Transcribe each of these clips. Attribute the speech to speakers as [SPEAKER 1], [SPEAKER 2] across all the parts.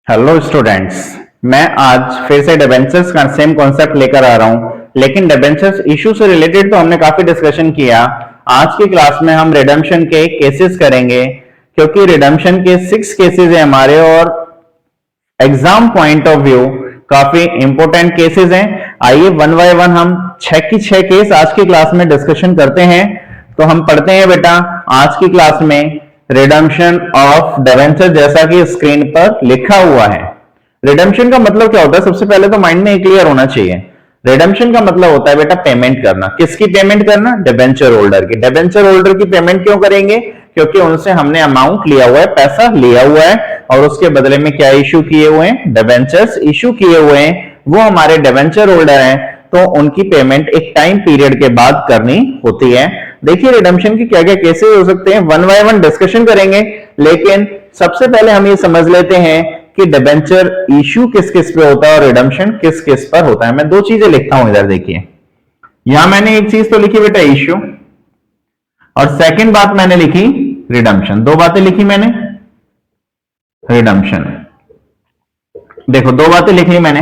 [SPEAKER 1] Hello students, मैं आज फिर से डिबेंचर्स का सेम कॉन्सेप्ट लेकर आ रहा हूं। लेकिन डिबेंचर्स इशू से रिलेटेड तो हमने काफी डिस्कशन किया। आज की क्लास में हम रिडम्पशन के केसेस करेंगे, क्योंकि रिडम्पशन के 6 केसेस हैं हमारे और एग्जाम पॉइंट ऑफ व्यू काफी इंपॉर्टेंट केसेस हैं। आइए वन बाय वन हम 6 की 6 केस आज की क्लास में डिस्कशन करते हैं। तो हम पढ़ते हैं बेटा आज की क्लास में रिडम्पशन ऑफ डिबेंचर, जैसा कि स्क्रीन पर लिखा हुआ है। रिडम्पशन का मतलब क्या होता है, सबसे पहले तो माइंड में क्लियर होना चाहिए। रिडम्पशन का मतलब होता है बेटा पेमेंट करना। किसकी पेमेंट करना? डिबेंचर होल्डर की। डिबेंचर होल्डर की पेमेंट क्यों करेंगे? क्योंकि उनसे हमने अमाउंट लिया हुआ है, पैसा लिया हुआ है, और उसके बदले में क्या इशू किए हुए हैं? डिबेंचर्स इशू किए हुए हैं। वो हमारे डिबेंचर होल्डर हैं, तो उनकी पेमेंट एक टाइम पीरियड के बाद करनी होती है। देखिए रिडम्पशन की क्या क्या केसेस हो सकते हैं, वन बाय वन डिस्कशन करेंगे। लेकिन सबसे पहले हम ये समझ लेते हैं कि डिबेंचर इशू किस किस पे होता है और रिडम्पशन किस किस पर होता है। मैं दो चीजें लिखता हूं इधर, देखिए यहां मैंने एक चीज तो लिखी बेटा इशू, और सेकंड बात मैंने लिखी रिडम्पशन। दो बातें लिखी मैंने। रिडम्पशन, देखो दो बातें लिखी मैंने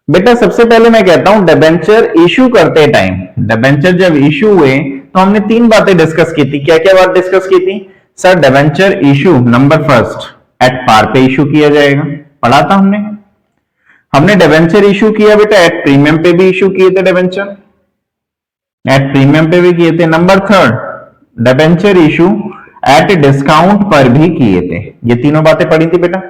[SPEAKER 1] बेटा। सबसे पहले मैं कहता हूं डिबेंचर इशू करते टाइम, डिबेंचर जब इशू हुए तो हमने तीन बातें डिस्कस की थी। क्या क्या बात डिस्कस की थी? Sir debenture issue number first at par पे इशू किया जाएगा, पढ़ा था हमने। हमने डिबेंचर इशू किया बेटा एट प्रीमियम पे भी इशू किए थे, डिबेंचर एट प्रीमियम पे भी किए थे। Number third debenture issue at discount पर भी किए थे। ये तीनों बातें पढ़ी थी बेटा।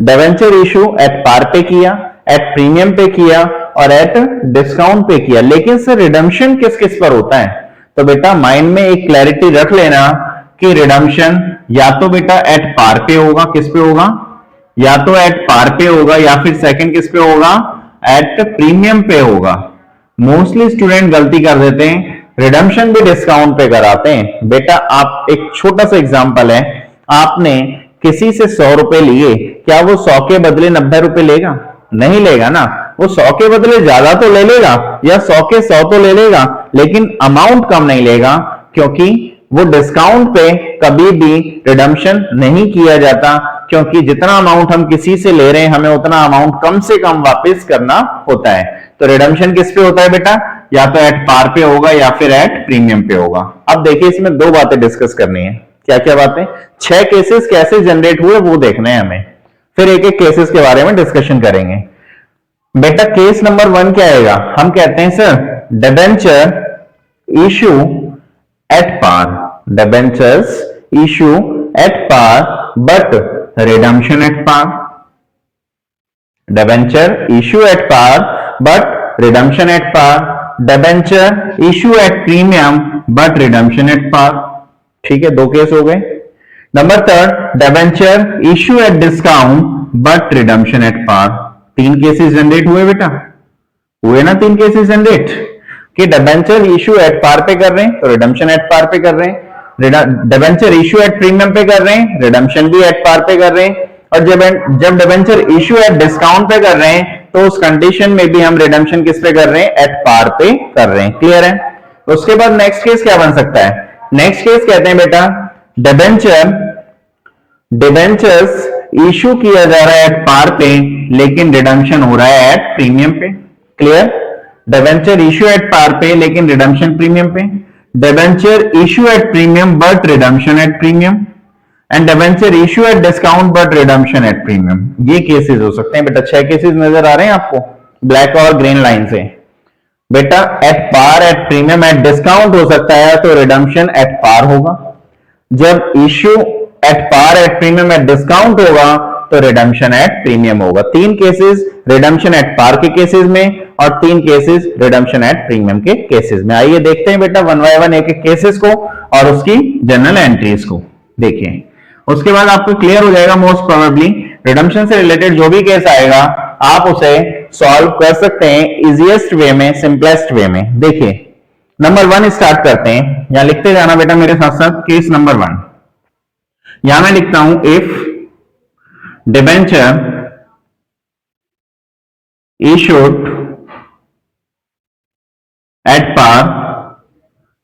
[SPEAKER 1] डिबेंचर इशू एट पार पे किया, एट प्रीमियम पे किया और एट डिस्काउंट पे किया। लेकिन सर रिडम्पशन किस किस पर होता है? तो बेटा माइंड में एक क्लैरिटी रख लेना कि रिडम्पशन या तो बेटा एट पार पे होगा, किस पे होगा? या तो एट पार पे होगा, या फिर सेकंड किस पे होगा? एट प्रीमियम पे होगा। मोस्टली स्टूडेंट गलती कर देते हैं, रिडम्पशन भी डिस्काउंट पे कराते हैं। बेटा आप एक छोटा सा एग्जांपल है, आपने किसी से 100 रुपए लिए, क्या वो 100 के बदले 90 रुपए लेगा? नहीं लेगा ना। वो 100 के बदले ज्यादा तो ले लेगा, या 100 के 100 तो ले लेगा, लेकिन अमाउंट कम नहीं लेगा, क्योंकि वो डिस्काउंट पे कभी भी रिडम्पशन नहीं किया जाता। क्योंकि जितना अमाउंट हम किसी से ले रहे हैं, हमें उतना अमाउंट कम से कम वापस करना होता है। तो रिडम्पशन किस पे होता है बेटा? या तो एट पार पे होगा या फिर एट प्रीमियम पे होगा। अब देखिए इसमें दो बातें डिस्कस करनी है। क्या क्या बातें? 6 केसेस कैसे जनरेट हुए वो देखना है हमें, फिर एक एक केसेस के बारे में डिस्कशन करेंगे। बेटा केस नंबर 1 क्या आएगा? हम कहते हैं sir debenture issue at par, debentures issue at par but redemption at par. Debenture issue at par but redemption at par. Debenture issue at premium but redemption at par. ठीक है, दो case हो गए। Number third debenture issue at discount but redemption at par. तीन cases generate हुए बेटा, हुए ना तीन केसेस जनरेट, कि डिबेंचर इशू एट पार पे कर रहे हैं तो रिडम्पशन एट पार पे कर रहे हैं, डिबेंचर इशू एट प्रीमियम पे कर रहे हैं, रिडम्पशन भी एट पार पे कर रहे हैं, और जब डिबेंचर इशू एट डिस्काउंट पे कर रहे हैं तो उस कंडीशन में भी हम रिडम्पशन किस पे कर रहे हैं? एट पार पे कर रहे हैं। क्लियर है? उसके बाद नेक्स्ट केस क्या बन सकता है? नेक्स्ट केस कहते हैं बेटा डिबेंचर्स इशू किया जा रहा है एट पार पे, लेकिन रिडम्पशन हो रहा है एट प्रीमियम पे। Clear? Debenture issue at par पे लेकिन रिडम्पशन प्रीमियम पे। Debenture issue at premium but redemption at premium, and debenture issue at discount but redemption at premium. ये केसेस हो सकते हैं बेटा। 6 केसेस नजर आ रहे हैं आपको ब्लैक और ग्रीन लाइन से। बेटा at par, at premium, at discount हो सकता है, तो रिडम्पशन एट पार होगा। जब issue at par, at premium, at discount होगा तो रिडम्पशन एट प्रीमियम होगा। तीन केसेस रिडम्पशन एट पार के केसेस में और तीन केसेस रिडम्पशन एट प्रीमियम के केसेस में। आइए देखते हैं बेटा वन बाय वन एक एक केसेस को और उसकी जनरल एंट्रीज को देखिए। उसके बाद आपको क्लियर हो जाएगा मोस्ट प्रोबेबली रिडम्पशन से रिलेटेड जो भी केस आएगा आप उसे सॉल्व कर सकते हैं इजीएस्ट वे में, सिंपलेस्ट वे में। देखिए नंबर 1 स्टार्ट करते हैं, यहां लिखते जाना बेटा मेरे साथ साथ। केस नंबर 1 यहां मैं लिखता हूं, if debenture issued at par,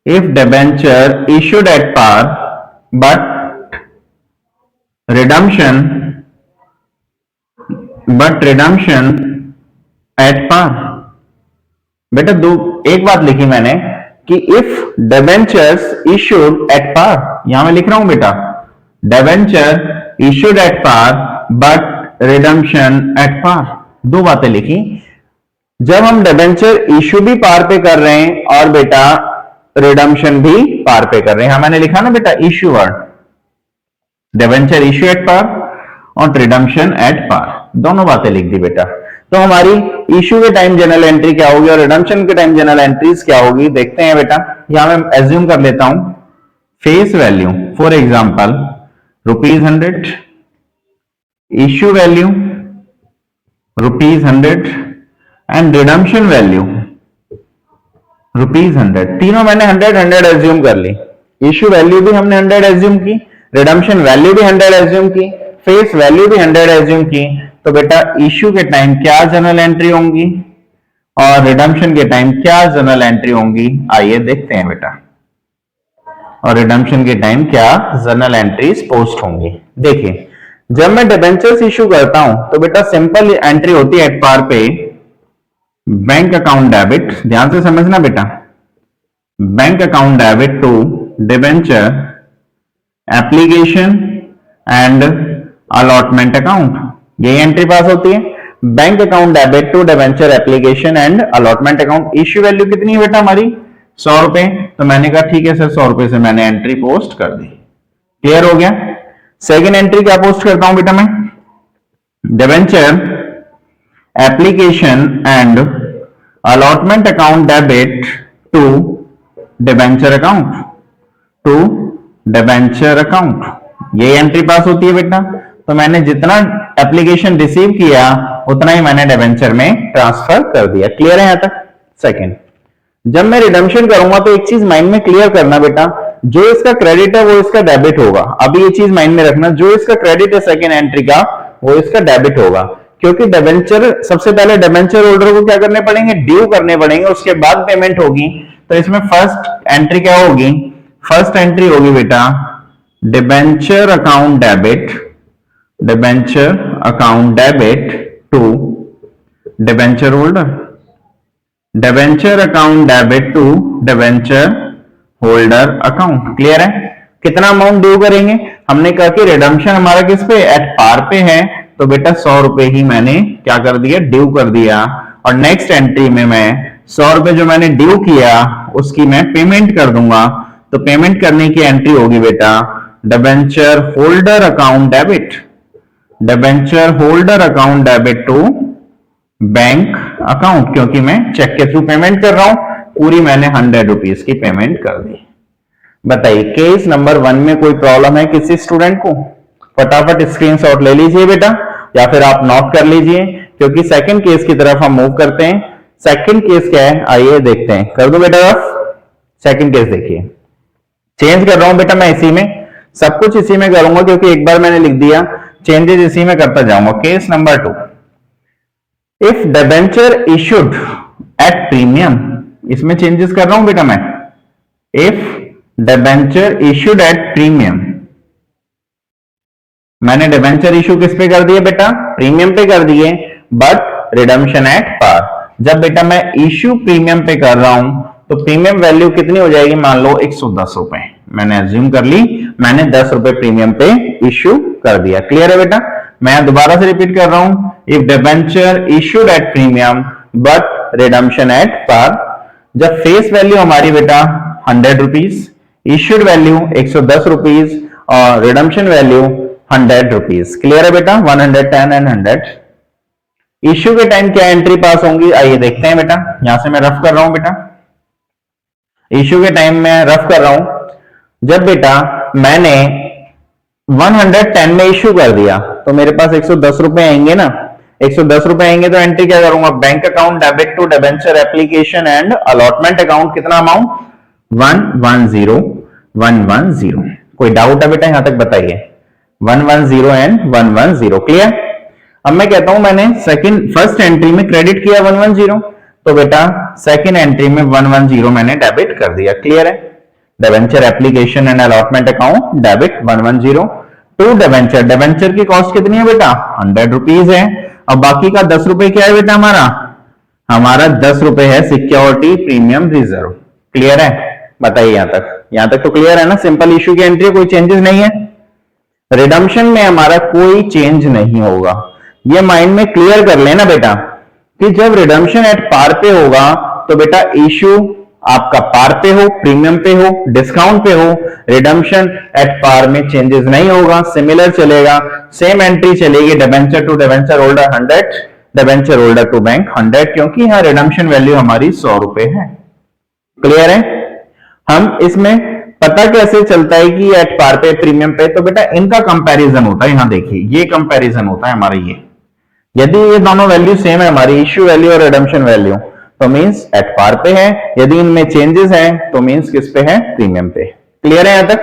[SPEAKER 1] if debenture issued at par but redemption but redemption at par. बेटा दो एक बात लिखी मैंने कि if debentures issued at par, यहां मैं लिख रहा हूं बेटा debenture issued at par but redemption at par. दो बातें लिखी, जब हम डिबेंचर इशू भी पार पे कर रहे हैं और बेटा रिडम्पशन भी पार पे कर रहे हैं। मैंने लिखा ना बेटा issue word, debenture issue at par और रिडम्पशन एट पार, दोनों बातें लिख दी बेटा। तो हमारी इशू के टाइम जनरल एंट्री क्या होगी और रिडम्पशन के टाइम जनरल एंट्रीज क्या होगी देखते हैं बेटा। यहां मैं एज्यूम कर लेता हूं face value for example ₹100, issue value ₹100 and redemption value ₹100। तीनों मैंने 100 एज्यूम कर ली। इशू वैल्यू भी हमने 100 एज्यूम की, रिडम्पशन वैल्यू भी 100 एज्यूम की, फेस वैल्यू भी 100 एज्यूम की। तो बेटा इशू के टाइम क्या जनरल एंट्री होंगी और रिडम्पशन के टाइम क्या जनरल एंट्री होंगी, आइए देखते हैं बेटा। और रिडम्पशन के टाइम क्या जनरल एंट्रीज पोस्ट होंगी। देखिए जब मैं डिबेंचर्स इशू करता हूं तो बेटा सिंपल एंट्री होती है एट पार पे बैंक अकाउंट डेबिट, ध्यान से समझना बेटा, bank account debit to debenture application and allotment account, यही एंट्री पास होती है। Bank account debit to debenture application and allotment account. Issue value कितनी है बेटा हमारी 100 रुपए, तो मैंने कहा ठीक है सर 100 रुपए से मैंने एंट्री पोस्ट कर दी। क्लियर हो गया। सेकेंड एंट्री क्या पोस्ट करता हूं बेटा मैं, debenture application and allotment account debit to debenture account, to debenture account, ये एंट्री पास होती है बेटा। तो मैंने जितना एप्लीकेशन रिसीव किया उतना ही मैंने डिबेंचर में ट्रांसफर कर दिया। क्लियर है यहां तक। सेकंड, जब मैं रिडम्पशन करूंगा तो एक चीज माइंड में क्लियर करना बेटा, जो इसका क्रेडिट है वो इसका डेबिट होगा। अभी ये चीज माइंड में रखना, जो इसका क्रेडिट है सेकंड एंट्री का वो इसका डेबिट होगा, क्योंकि डिबेंचर सबसे पहले डिबेंचर होल्डर को क्या करने पड़ेंगे, ड्यू करने पड़ेंगे, उसके बाद पेमेंट होगी। तो इसमें फर्स्ट एंट्री क्या होगी, फर्स्ट एंट्री होगी बेटा debenture account debit, debenture account debit to debenture holder, debenture account debit to debenture holder account. Clear है। कितना अमाउंट ड्यू करेंगे, हमने कहा कि रिडम्पशन हमारा किस पे एट पार पे है, तो बेटा 100 रुपए ही मैंने क्या कर दिया, ड्यू कर दिया। और नेक्स्ट एंट्री में मैं 100 रुपए जो मैंने ड्यू किया उसकी मैं पेमेंट कर दूंगा। तो पेमेंट करने की एंट्री होगी बेटा debenture holder account debit, debenture holder account debit to bank account, क्योंकि मैं चेक के थ्रू पेमेंट कर रहा हूं, पूरी मैंने 100 रुपीज की पेमेंट कर दी। बताइए केस नंबर 1 में कोई प्रॉब्लम है किसी स्टूडेंट को, फटाफट स्क्रीनशॉट ले लीजिए बेटा या फिर आप नोट कर लीजिए, क्योंकि सेकंड केस की तरफ हम मूव करते हैं। सेकंड केस क्या है आइए देखते हैं। कर दो बेटा सेकंड केस देखिए, चेंज कर रहा हूं बेटा मैं इसी में, सब कुछ इसी में करूंगा क्योंकि एक बार मैंने लिख दिया, चेंजेस इसी में करता जाऊंगा। Case number 2, if debenture issued at premium, इसमें चेंजेस कर रहा हूं बेटा मैं, if debenture issued at premium, मैंने डिबेंचर इशू किस पे कर दिए बेटा, प्रीमियम पे कर दिए, बट रिडम्पशन एट पार। जब बेटा मैं इशू प्रीमियम पे कर रहा हूं तो प्रीमियम वैल्यू कितनी हो जाएगी, मान लो 110 रुपए, मैंने एज्यूम कर ली, मैंने 10 रुपए प्रीमियम पे इशू कर दिया। क्लियर है बेटा। मैं दोबारा से रिपीट कर रहा हूं, if debenture issued at premium but redemption at par, जब फेस वैल्यू हमारी बेटा 100 रुपीज, इशूड वैल्यू 110 रुपीज और रिडम्पशन वैल्यू 100 रुपीज। क्लियर है बेटा, 110 एंड 100। इश्यू के टाइम क्या एंट्री पास होंगी आइए देखते हैं बेटा, यहां से मैं रफ कर रहा हूं बेटा, इश्यू के टाइम में रफ कर रहा हूं। जब बेटा मैंने 110 में इश्यू कर दिया तो मेरे पास 110 रुपए आएंगे ना, 110 रुपए आएंगे तो एंट्री क्या करूंगा, bank account debit to debenture application and allotment account, कितना अमाउंट 110। कोई डाउट है बेटा यहां तक बताइए, 110 एंड 110। क्लियर। अब मैं कहता हूं मैंने फर्स्ट एंट्री में क्रेडिट किया 110, तो बेटा सेकंड एंट्री में 110 मैंने डेबिट कर दिया। क्लियर है। Debenture application and allotment account debit 110 to debenture, debenture की कॉस्ट कितनी है बेटा 100 रुपीज है, और बाकी का 10 रुपए क्या है बेटा हमारा? हमारा 10 रुपए है सिक्योरिटी प्रीमियम रिजर्व। क्लियर है? बताइए यहां तक तो क्लियर है ना? सिंपल इश्यू की एंट्री, कोई चेंजेस नहीं है। रिडम्पशन में हमारा कोई चेंज नहीं होगा, ये माइंड में क्लियर कर लेना बेटा कि जब रिडम्पशन एट पार पे होगा तो बेटा इश्यू आपका पार पे हो, प्रीमियम पे हो, डिस्काउंट पे हो, रिडम्पशन एट पार में चेंजेस नहीं होगा, सिमिलर चलेगा, सेम एंट्री चलेगी, debenture to debenture holder 100, debenture holder to bank 100, क्योंकि यहां रिडम्पशन वैल्यू हमारी 100 रुपए है। क्लियर है? हम इसमें पता कैसे चलता है कि एट पार पे प्रीमियम पे? तो बेटा इनका कंपैरिजन होता है, यहां देखिए ये कंपैरिजन होता है हमारा। ये यदि ये दोनों वैल्यू सेम है हमारी, इश्यू वैल्यू और रिडम्पशन वैल्यू, तो मींस एट पार पे है। यदि इनमें चेंजेस हैं तो मींस किस पे है? प्रीमियम पे। क्लियर है यहां तक?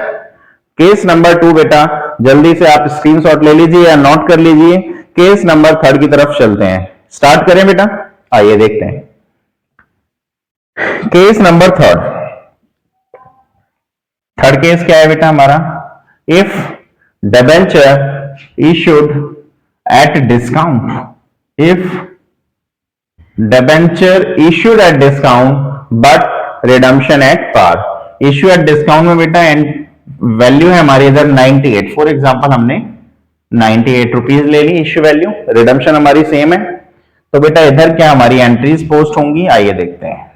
[SPEAKER 1] केस नंबर 2 बेटा जल्दी से आप स्क्रीनशॉट ले लीजिए या नोट कर लीजिए। केस नंबर 3 की तरफ चलते हैं। स्टार्ट करें बेटा, आइए देखते हैं केस नंबर 3। थर्ड केस क्या है बेटा हमारा? If debenture issued at discount, if debenture issued at discount but redemption at par. Issue at discount में बेटा वैल्यू है हमारी इधर 98, फॉर एग्जांपल हमने 98 रुपीज ले ली इश्यू वैल्यू, रिडम्पशन हमारी सेम है, तो बेटा इधर क्या हमारी एंट्रीज पोस्ट होंगी? आइए देखते हैं,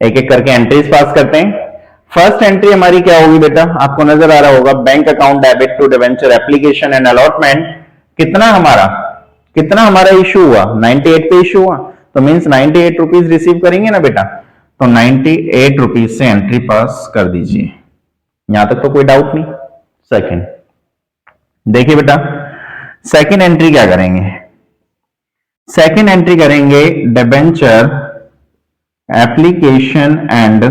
[SPEAKER 1] एक एक करके एंट्रीज पास करते हैं। फर्स्ट एंट्री हमारी क्या होगी बेटा? आपको नजर आ रहा होगा, bank account debit to debenture application and allotment. कितना हमारा इशू हुआ? 98 पे इशू हुआ, तो मींस 98 रुपीज रिसीव करेंगे ना बेटा, तो 98 रुपीज से एंट्री पास कर दीजिए। यहां तक तो कोई डाउट नहीं। सेकंड देखिए बेटा, सेकंड एंट्री क्या करेंगे? सेकंड एंट्री करेंगे debenture application and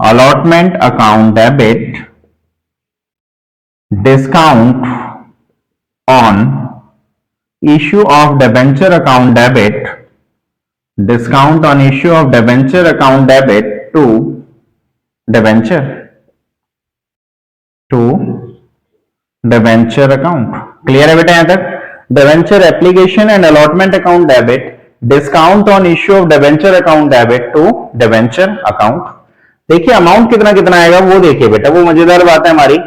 [SPEAKER 1] allotment account debit discount on issue of debenture account debit, discount on issue of debenture account debit to debenture account. Clear है बेटा यहां तक? Debenture application and allotment account debit, discount on issue of debenture account debit to debenture account. देखिए amount कितना कितना आएगा वो देखिए बेटा, वो मजेदार बात है हमारी।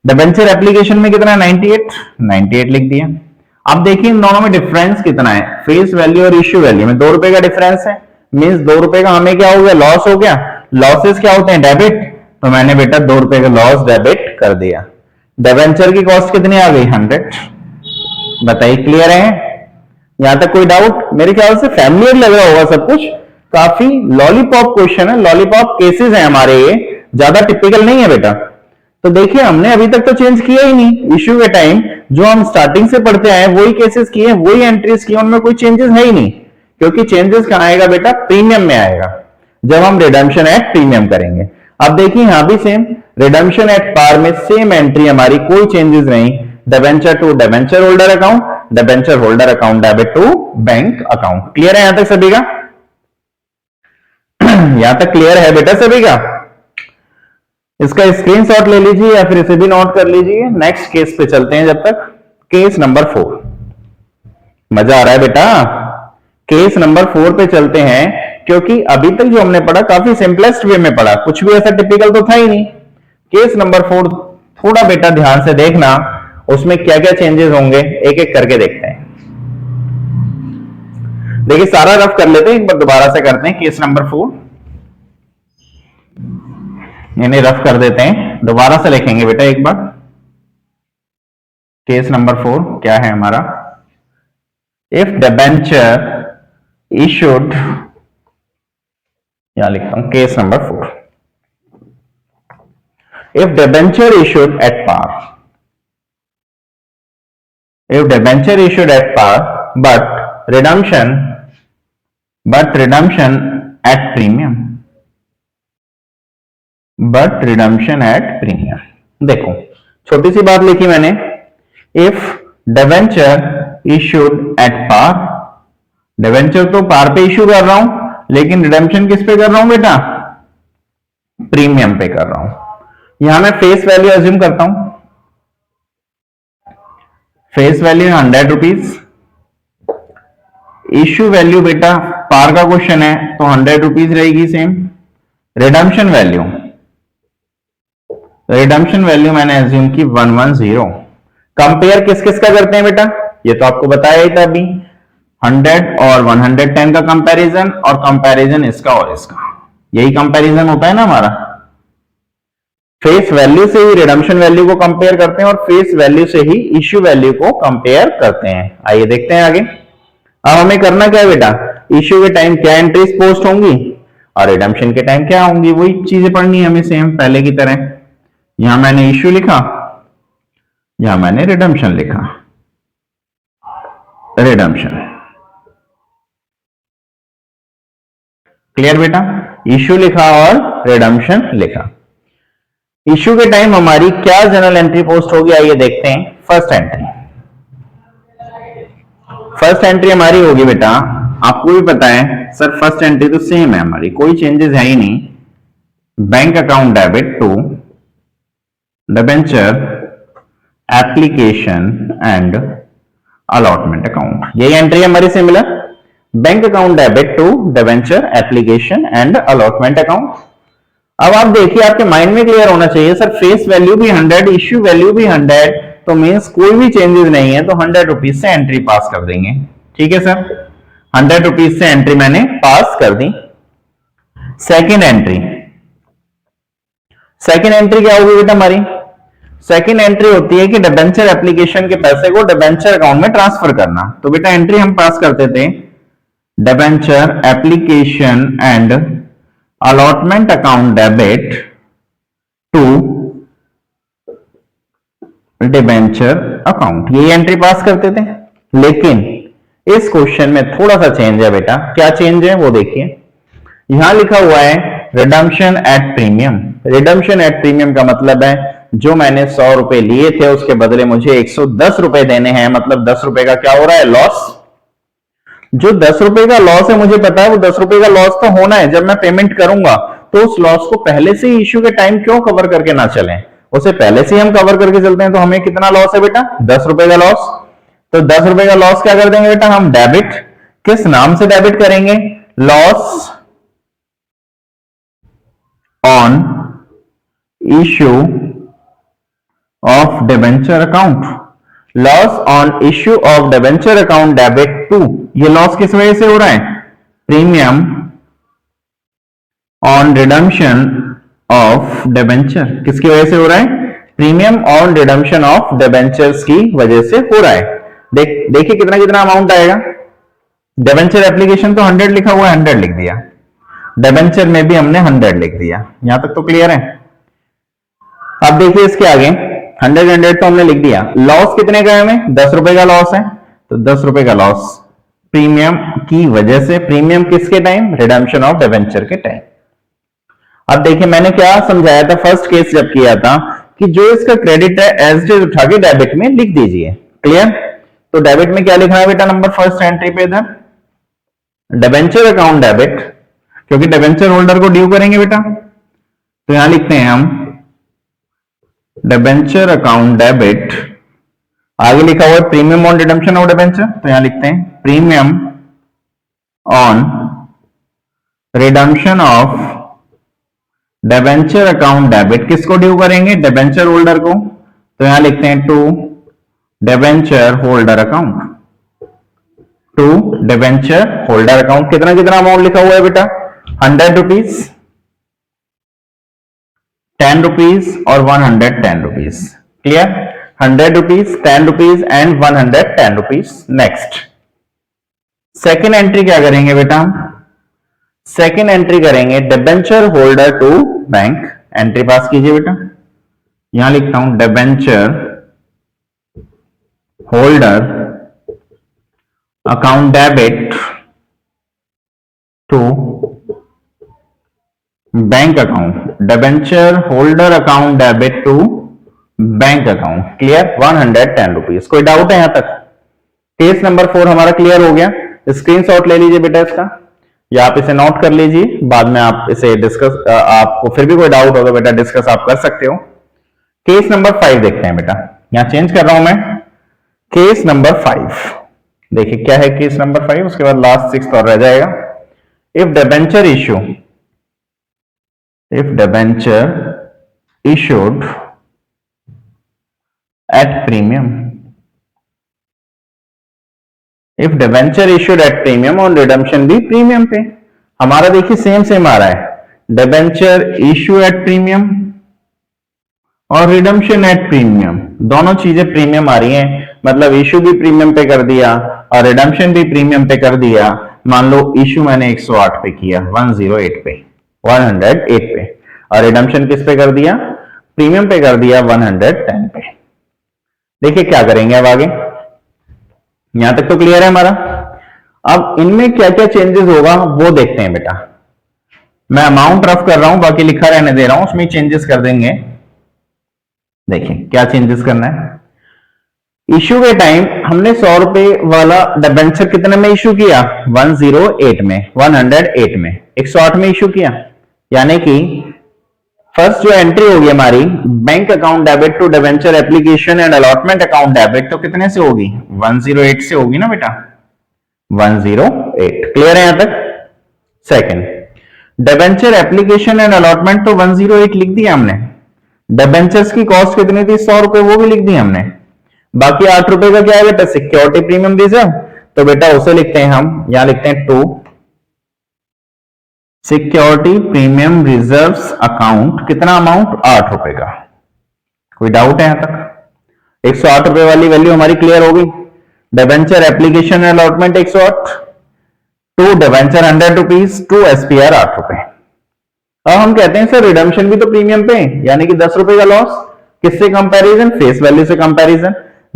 [SPEAKER 1] डिबेंचर एप्लीकेशन में कितना? 98 लिख दिया। अब देखिए इन दोनों में डिफरेंस कितना है? फेस वैल्यू और इश्यू वैल्यू में 2 रुपए का डिफरेंस है, मींस 2 रुपए का हमें क्या हो गया? लॉस हो गया। लॉसेस क्या होते हैं? डेबिट, तो मैंने बेटा 2 रुपए का लॉस डेबिट कर दिया। डिबेंचर की कॉस्ट कितनी आ गई? 100। बताइए क्लियर है? यहां तक कोई डाउट? मेरे ख्याल से फैमिलियर लग रहा होगा सब कुछ, काफी लॉलीपॉप क्वेश्चन है, लॉलीपॉप केसेस हैं हमारे, ये ज्यादा टिपिकल नहीं है बेटा। तो देखिए हमने अभी तक तो चेंज किया ही नहीं, इश्यू के टाइम जो हम स्टार्टिंग से पढ़ते आए वही केसेस किए, वही एंट्रीज किए, उनमें कोई चेंजेस है ही नहीं, क्योंकि चेंजेस कहां आएगा बेटा? प्रीमियम में आएगा, जब हम रिडम्पशन एट प्रीमियम करेंगे। अब देखिए यहां भी सेम, रिडम्पशन एट पार में सेम एंट्री हमारी, कोई चेंजेस नहीं, debenture to debenture holder account, debenture holder account debit to bank account. Clear है यहां तक सभी का? यहां तक क्लियर है बेटा सभी का? इसका स्क्रीनशॉट ले लीजिए या फिर इसे भी नोट कर लीजिए। नेक्स्ट केस पे चलते हैं जब तक। केस नंबर 4, मजा आ रहा है बेटा? केस नंबर 4 पे चलते हैं, क्योंकि अभी तक जो हमने पढ़ा काफी सिंपलेस्ट वे में पढ़ा, कुछ भी ऐसा टिपिकल तो था ही नहीं। केस नंबर 4 थोड़ा बेटा ध्यान से देखना, उसमें क्या क्या चेंजेस होंगे एक एक करके देखते हैं। देखिए सारा रफ कर लेते हैं, एक बार दोबारा से करते हैं। केस नंबर 4 यानी रफ कर देते हैं, दोबारा से लिखेंगे बेटा एक बार। केस नंबर 4 क्या है हमारा? इफ डिबेंचर इशूड, यहां लिखता हूं case number 4, if debenture issued at par, if debenture issued at par but redemption at premium, देखो छोटी सी बात लिखी मैंने, if debenture issued at par, debenture तो पार पे इश्यू कर रहा हूं, लेकिन रिडेम्पशन किस पे कर रहा हूं बेटा? प्रीमियम पे कर रहा हूं। यहां मैं फेस वैल्यू अज्यूम करता हूं, face value 100 rupees, issue value बेटा पार का क्वेश्चन है तो 100 रुपीज रहेगी सेम। रिडम्पशन वैल्यू मैंने एज्यूम की 110। कंपेयर किस किस का करते हैं बेटा, ये तो आपको बताया ही था अभी, 100 और 110 का कंपैरिजन, और कंपैरिजन इसका और इसका, यही कंपैरिजन होता है ना हमारा। फेस वैल्यू से ही रिडम्पशन वैल्यू को कंपेयर करते हैं और फेस वैल्यू से ही इश्यू वैल्यू को कंपेयर करते हैं। आइए देखते हैं आगे। अब हमें करना क्या है बेटा, इश्यू के टाइम क्या एंट्रीज पोस्ट होंगी और रिडम्पशन के टाइम क्या होंगी, वही चीजें पढ़नी है हमें सेम पहले की तरह। यहां मैंने इश्यू लिखा, यहां मैंने रिडम्पशन लिखा, रिडम्पशन। क्लियर बेटा, इश्यू लिखा और रिडम्पशन लिखा। इश्यू के टाइम हमारी क्या जनरल एंट्री पोस्ट होगी, आइए देखते हैं। फर्स्ट एंट्री हमारी होगी बेटा, आपको भी पता है सर फर्स्ट एंट्री तो सेम है हमारी, कोई चेंजेस है ही नहीं। Bank account debit to debenture application and allotment account, यही एंट्री हमारी similar. Bank account debit to debenture application and allotment account. अब आप देखिए, आपके माइंड में क्लियर होना चाहिए सर फेस वैल्यू भी 100, इश्यू वैल्यू भी 100, तो मींस कोई भी चेंजेस नहीं है, तो 100 रुपीज से एंट्री पास कर देंगे। ठीक है सर, 100 रुपीज से एंट्री मैंने पास कर दी। सेकेंड एंट्री क्या होगी बेटा हमारी, सेकेंड एंट्री होती है कि डिबेंचर एप्लीकेशन के पैसे को डिबेंचर अकाउंट में ट्रांसफर करना। तो बेटा एंट्री हम पास करते थे debenture application and allotment account debit to debenture account, ये एंट्री पास करते थे। लेकिन इस क्वेश्चन में थोड़ा सा चेंज है बेटा, क्या चेंज है वो देखिए। यहां लिखा हुआ है redemption at premium. Redemption at premium का मतलब है जो मैंने 100 रुपए लिए थे उसके बदले मुझे 110 रुपए देने हैं, मतलब 10 रुपए का क्या हो रहा है, लॉस। जो 10 रुपए का लॉस है मुझे पता है वो 10 रुपए का लॉस तो होना है, जब मैं पेमेंट करूंगा तो उस लॉस को पहले से ही इश्यू के टाइम क्यों कवर करके ना चलें, उसे पहले से ही हम कवर करके चलते हैं। तो हमें कितना लॉस है बेटा, 10 रुपए का लॉस। तो 10 रुपए का लॉस क्या कर देंगे बेटा हम, डेबिट। किस नाम से डेबिट करेंगे, loss on issue of debenture account, loss on issue of debenture account debit to. ये लॉस किस वजह से हो रहा है, premium on redemption of debenture. किसकी वजह से हो रहा है, premium on redemption of debentures की वजह से हो रहा है। देखिए कितना कितना अमाउंट आएगा। डिबेंचर एप्लीकेशन तो 100 लिखा हुआ है, 100 लिख दिया, डिबेंचर में भी हमने 100 लिख दिया। यहां तक तो क्लियर है। अब देखिए इसके आगे 100 तो हमने लिख दिया। लॉस कितने का है हमें, 10 रुपए का लॉस है, तो 10 रुपए का लॉस प्रीमियम की वजह से। प्रीमियम किसके टाइम, रिडम्पशन ऑफ डिबेंचर के टाइम। अब देखिए मैंने क्या समझाया था फर्स्ट केस जब किया था कि जो इसका क्रेडिट है एज इट इज उठा के डेबिट में लिख दीजिए। क्लियर, तो डेबिट में क्या लिखना है बेटा, नंबर फर्स्ट एंट्री पे इधर डिबेंचर अकाउंट डेबिट, क्योंकि डिबेंचर होल्डर को ड्यू करेंगे बेटा, तो यहां लिखते हैं हम डिबेंचर अकाउंट डेबिट। आगे लिखा हुआ है premium on redemption of debenture, तो यहां लिखते हैं premium on redemption of debenture account debit. किसको ड्यू करेंगे, डिबेंचर होल्डर को, तो यहां लिखते हैं to debenture holder account, to debenture holder account. कितना कितना अमाउंट लिखा हुआ है बेटा, 100 रुपीज, 10 रुपीज और 110 rupees. Clear, 100 rupees, 10 rupees and 110 rupees. Next second entry क्या करेंगे बेटा, सेकेंड एंट्री करेंगे debenture holder to bank. Entry pass कीजिए बेटा, यहां लिखता हूं debenture holder account debit to bank account, debenture holder account debit to bank account. Clear, 110 rupees. कोई डाउट है यहां तक? केस नंबर 4 हमारा क्लियर हो गया। स्क्रीनशॉट ले लीजिए बेटा इसका, या आप इसे नोट कर लीजिए, बाद में आप इसे डिस्कस, आपको फिर भी कोई डाउट होगा बेटा डिस्कस आप कर सकते हो। केस नंबर 5 देखते हैं बेटा, यहां चेंज कर रहा हूं मैं। केस नंबर 5, देखिए क्या है केस नंबर 5, उसके बाद लास्ट 6 और रह जाएगा। If debenture issued at premium, if debenture issued at premium और रिडम्पशन भी प्रीमियम पे। हमारा देखिए सेम सेम आ रहा है, डिबेंचर इशू एट प्रीमियम और रिडम्पशन एट प्रीमियम, दोनों चीजें प्रीमियम आ रही हैं। मतलब इशू भी प्रीमियम पे कर दिया और रिडम्पशन भी प्रीमियम पे कर दिया। मान लो इशू मैंने 108 पे किया, 108 पे, 108 पे, और रिडम्पशन किस पे कर दिया, प्रीमियम पे कर दिया 110 पे। देखिए क्या करेंगे अब आगे, यहां तक तो क्लियर है हमारा। अब इनमें क्या क्या चेंजेस होगा वो देखते हैं बेटा। मैं अमाउंट रफ कर रहा हूं, बाकी लिखा रहने दे रहा हूं, उसमें चेंजेस कर देंगे। देखिए क्या चेंजेस करना है। इशू के टाइम हमने 100 रुपए वाला डिबेंचर कितने में इशू किया, 108 में, 108 में, 108 में इशू किया। यानी कि फर्स्ट जो एंट्री होगी हमारी, bank account debit to debenture application and allotment account debit, तो कितने से होगी, 108 से होगी ना बेटा, 108। क्लियर है यहां तक। Second, debenture application and allotment तो 108 लिख दिया हमने। डिबेंचर्स की कॉस्ट कितनी थी, 100 रुपए, वो भी लिख दी हमने। बाकी 8 रुपए का क्या है बेटा, सिक्योरिटी प्रीमियम रिजर्व, तो बेटा उसे लिखते हैं हम, यहां लिखते हैं 2 सिक्योरिटी प्रीमियम रिजर्व्स अकाउंट, कितना अमाउंट, 8 रुपए का। कोई डाउट है यहां तक। 108 रुपए वाली वैल्यू हमारी क्लियर होगी। Debenture application allotment 108, 2 debenture 100 rupees, 2 SPR 8 रुपए। अब हम कहते हैं सर रिडम्पशन भी तो प्रीमियम पे, यानी कि 10 रुपए का लॉस, किससे कंपैरिजन, फेस वैल्यू से कंपैरिजन।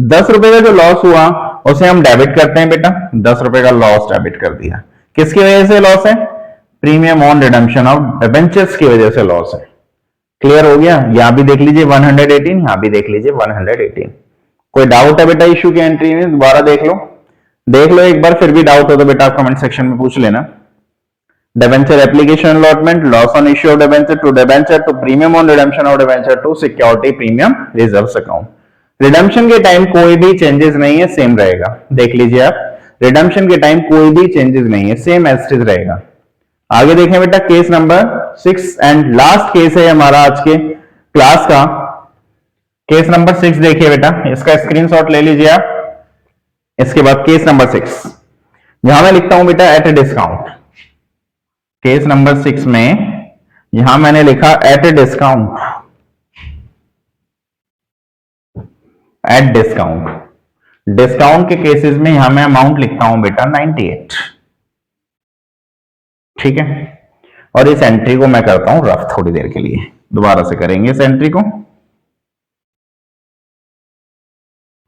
[SPEAKER 1] 10 रुपए का जो लॉस हुआ उसे हम डेबिट करते हैं बेटा, 10 रुपए का लॉस डेबिट कर दिया। किसकी वजह से लॉस है, premium on redemption of debentures की वजह से लॉस है। क्लियर हो गया। यहां भी देख लीजिए 118, यहां भी देख लीजिए 118। कोई डाउट है बेटा इशू की एंट्री में, दोबारा देख लो एक बार, फिर भी डाउट हो तो बेटा कमेंट सेक्शन में पूछ लेना। Debenture application allotment, loss on issue of debenture to debenture to premium on redemption of debenture to security premium reserves account. Redemption के टाइम कोई भी चेंजेस नहीं है, सेम रहेगा। देख लीजिए आप, रिडम्पशन के टाइम कोई भी चेंजेस नहीं है, सेम एज इट इज रहेगा। आगे देखें बेटा, case number 6 and last case है हमारा आज के क्लास का। केस नंबर 6 देखिए बेटा, इसका स्क्रीनशॉट ले लीजिए आप। इसके बाद केस नंबर 6, यहां मैं लिखता हूं बेटा at a discount. Case number 6 में यहां मैंने लिखा at a discount, at discount. Discount के केसेस में यहां मैं अमाउंट लिखता हूं बेटा 98। ठीक है, और इस एंट्री को मैं करता हूं रफ थोड़ी देर के लिए, दोबारा से करेंगे इस एंट्री को।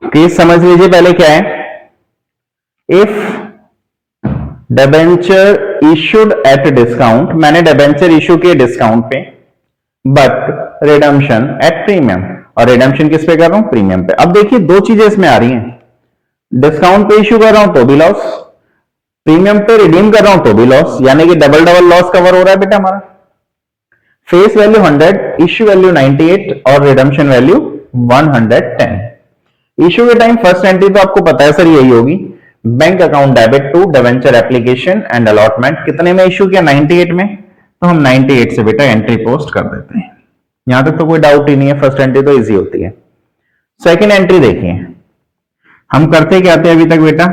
[SPEAKER 1] केस समझ लीजिए पहले क्या है। If debenture issued at discount, मैंने डिबेंचर इशू किए डिस्काउंट पे, बट रिडम्पशन एट प्रीमियम, और रिडम्पशन किस पे कर रहा हूं, प्रीमियम पे। अब देखिए दो चीजें इसमें आ रही हैं, डिस्काउंट पे इशू कर रहा हूं तो भी लॉस, प्रीमियम पे रिडीम कर रहा हूं तो भी लॉस, यानी कि डबल डबल लॉस कवर हो रहा है बेटा हमारा। फेस वैल्यू 100, इशू वैल्यू 98 और रिडम्पशन वैल्यू 110। इशू के टाइम फर्स्ट एंट्री तो आपको पता है सर यही होगी, bank account debit to debenture application and allotment. कितने में इशू किया, 98 में, तो हम 98 से बेटा एंट्री पोस्ट कर देते हैं। यहां तक तो कोई डाउट ही नहीं है, फर्स्ट एंट्री तो इजी होती है। सेकंड एंट्री देखिए, हम करते क्या थे अभी तक बेटा,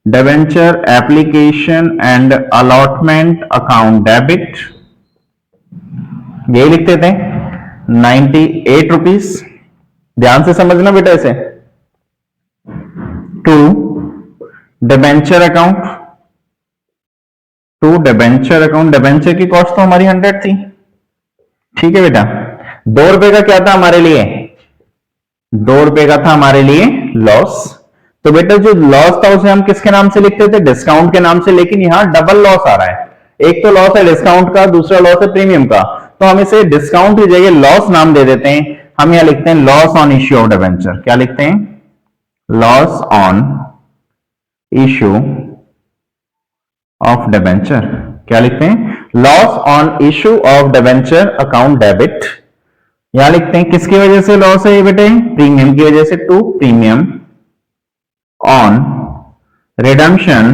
[SPEAKER 1] debenture application and allotment account debit, यही लिखते थे 98 रुपीज। ध्यान से समझना बेटा इसे, to debenture account, to debenture account, debenture की कॉस्ट तो हमारी 100 थी। ठीक है बेटा, 2 रुपए का क्या था हमारे लिए, 2 रुपए का था हमारे लिए लॉस। तो बेटा जो लॉस था उसे हम किसके नाम से लिखते थे, डिस्काउंट के नाम से, लेकिन यहां डबल लॉस आ रहा है। एक तो लॉस है डिस्काउंट का, दूसरा लॉस है प्रीमियम का, तो हम इसे डिस्काउंट की जगह लॉस नाम दे देते हैं। हम यहां लिखते हैं loss on issue of debenture. क्या लिखते हैं, loss on issue of debenture. क्या लिखते हैं, loss on issue of debenture account debit. यहां लिखते हैं किसकी वजह से लॉस है ये बेटे, प्रीमियम की वजह से, to premium on redemption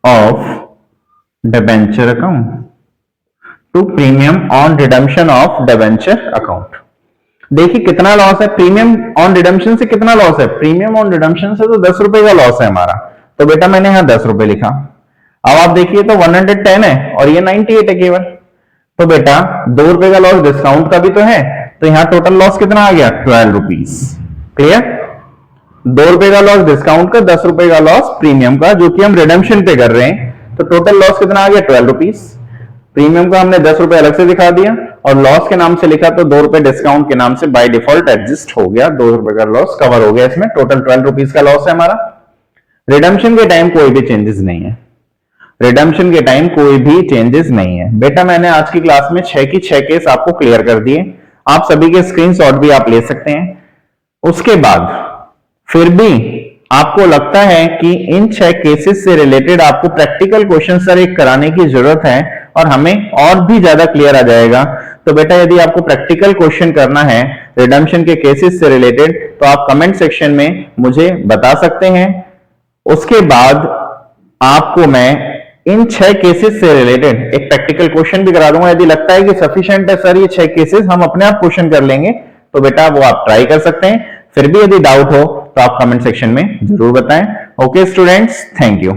[SPEAKER 1] of debenture account to premium on redemption of debenture account. देखिए कितना लॉस है प्रीमियम ऑन रिडम्पशन से, कितना लॉस है प्रीमियम ऑन रिडम्पशन से, तो 10 रुपए का लॉस है हमारा। तो बेटा मैंने यहां 10 रुपए लिखा। अब आप देखिए तो 110 है और ये 98 है केवल, तो बेटा 2 रुपए का लॉस डिस्काउंट का भी तो है, तो यहां टोटल लॉस कितना आ गया 12 रुपीज। क्लियर? 2 रुपए का लॉस डिस्काउंट का, 10 रुपए का लॉस प्रीमियम का, जो कि हम रिडम्पशन पे कर रहे हैं, तो टोटल लॉस कितना आ गया 12 रुपीज। प्रीमियम का हमने 10 रुपए अलग से दिखा दिया और लॉस के नाम से लिखा तो 2 रुपए डिस्काउंट के नाम से बाय डिफॉल्ट एडजस्ट हो गया, 2 रुपए का लॉस कवर हो गया इसमें, टोटल 12 रुपीज का लॉस है हमारा। रिडम्पशन के टाइम कोई भी चेंजेस नहीं है, रिडम्पशन के टाइम कोई भी चेंजेस नहीं है। बेटा मैंने आज की क्लास में 6 की 6 केस आपको क्लियर कर दिए, आप सभी के स्क्रीनशॉट भी आप ले सकते हैं। उसके बाद फिर भी आपको लगता है कि इन 6 केसेस से रिलेटेड आपको प्रैक्टिकल क्वेश्चन सर एक कराने की जरूरत है और हमें और भी ज्यादा क्लियर आ जाएगा, तो बेटा यदि आपको प्रैक्टिकल क्वेश्चन करना है रिडम्पशन के केसेस से रिलेटेड तो आप कमेंट सेक्शन में मुझे बता सकते हैं। उसके बाद आपको मैं इन 6 केसेस से रिलेटेड एक प्रैक्टिकल क्वेश्चन भी करा दूंगा। यदि लगता है कि सफिशिएंट है सर ये 6 केसेस, हम अपने आप क्वेश्चन कर लेंगे, तो बेटा वो आप ट्राई कर सकते हैं। फिर भी यदि डाउट हो तो आप कमेंट सेक्शन में जरूर बताएं। Okay students, thank you.